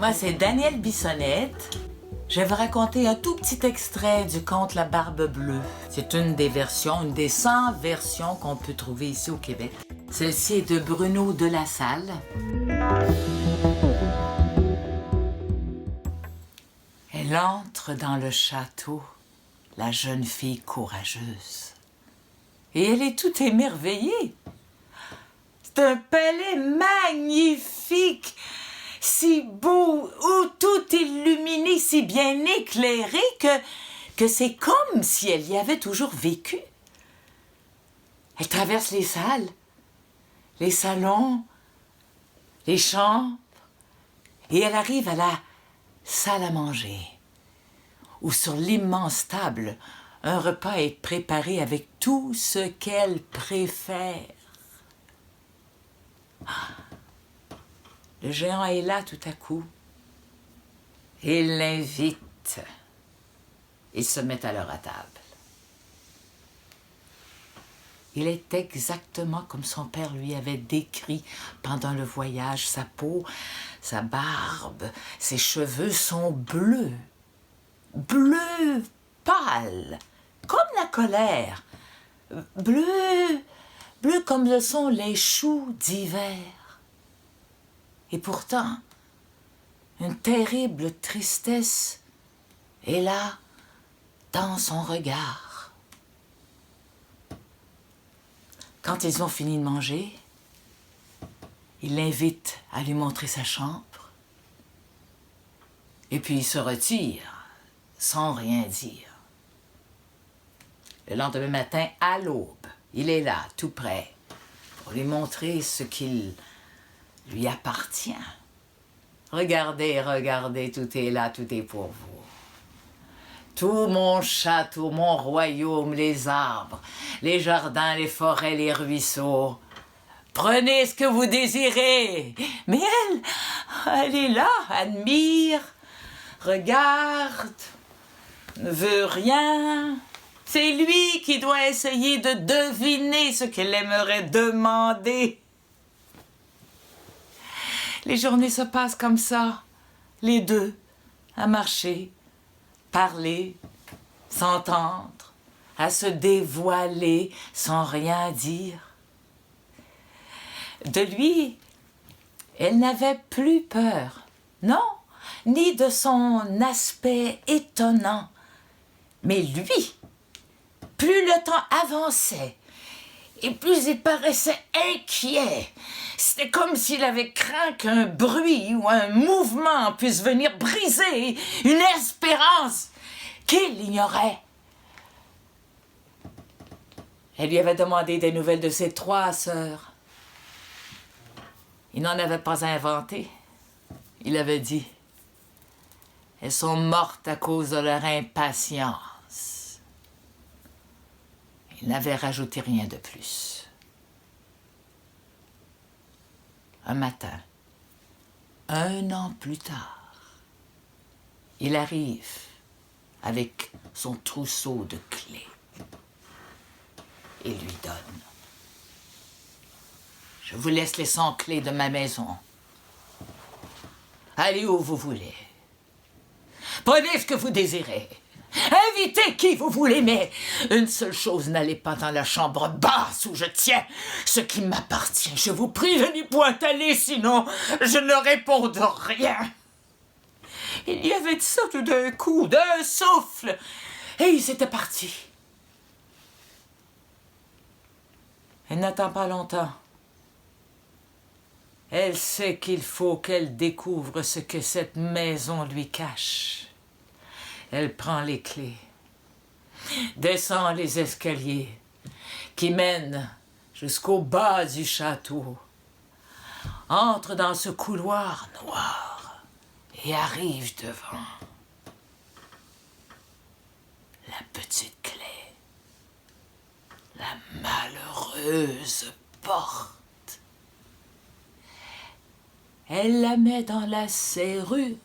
Moi, c'est Danielle Bissonnette. Je vais vous raconter un tout petit extrait du conte La Barbe Bleue. C'est une des 100 versions qu'on peut trouver ici au Québec. Celle-ci est de Bruno de La Salle. Elle entre dans le château, la jeune fille courageuse. Et elle est toute émerveillée. C'est un palais magnifique, si beau, où tout illuminé, si bien éclairé que c'est comme si elle y avait toujours vécu. Elle traverse les salles, les salons, les chambres, et elle arrive à la salle à manger, où sur l'immense table, un repas est préparé avec tout ce qu'elle préfère. Le géant est là tout à coup. Il l'invite. Ils se mettent alors à table. Il est exactement comme son père lui avait décrit pendant le voyage. Sa peau, sa barbe, ses cheveux sont bleus. Bleu pâle, comme la colère. Bleu comme le sont les choux d'hiver. Et pourtant, une terrible tristesse est là, dans son regard. Quand ils ont fini de manger, il l'invite à lui montrer sa chambre. Et puis il se retire, sans rien dire. Le lendemain matin, à l'aube, il est là, tout près, pour lui montrer ce qu'il lui appartient. Regardez, regardez, tout est là, tout est pour vous. Tout mon château, mon royaume, les arbres, les jardins, les forêts, les ruisseaux. Prenez ce que vous désirez. Mais elle est là, admire, regarde, ne veut rien. C'est lui qui doit essayer de deviner ce qu'elle aimerait demander. Les journées se passent comme ça, les deux, à marcher, parler, s'entendre, à se dévoiler sans rien dire. De lui, elle n'avait plus peur, non, ni de son aspect étonnant. Mais lui, plus le temps avançait, et plus il paraissait inquiet. C'était comme s'il avait craint qu'un bruit ou un mouvement puisse venir briser une espérance qu'il ignorait. Elle lui avait demandé des nouvelles de ses 3 sœurs. Il n'en avait pas inventé. Il avait dit « Elles sont mortes à cause de leur impatience. » Il n'avait rajouté rien de plus. Un matin, 1 an plus tard, il arrive avec son trousseau de clés et lui donne. « Je vous laisse les 100 clés de ma maison. Allez où vous voulez. Prenez ce que vous désirez. Invitez qui vous voulez, mais une seule chose, n'allez pas dans la chambre basse où je tiens ce qui m'appartient. Je vous prie de n'y point aller, sinon je ne réponds de rien. » Il y avait de ça tout d'un coup, d'un souffle, et il s'était parti. Elle n'attend pas longtemps. Elle sait qu'il faut qu'elle découvre ce que cette maison lui cache. Elle prend les clés, descend les escaliers qui mènent jusqu'au bas du château, entre dans ce couloir noir et arrive devant la petite clé, la malheureuse porte. Elle la met dans la serrure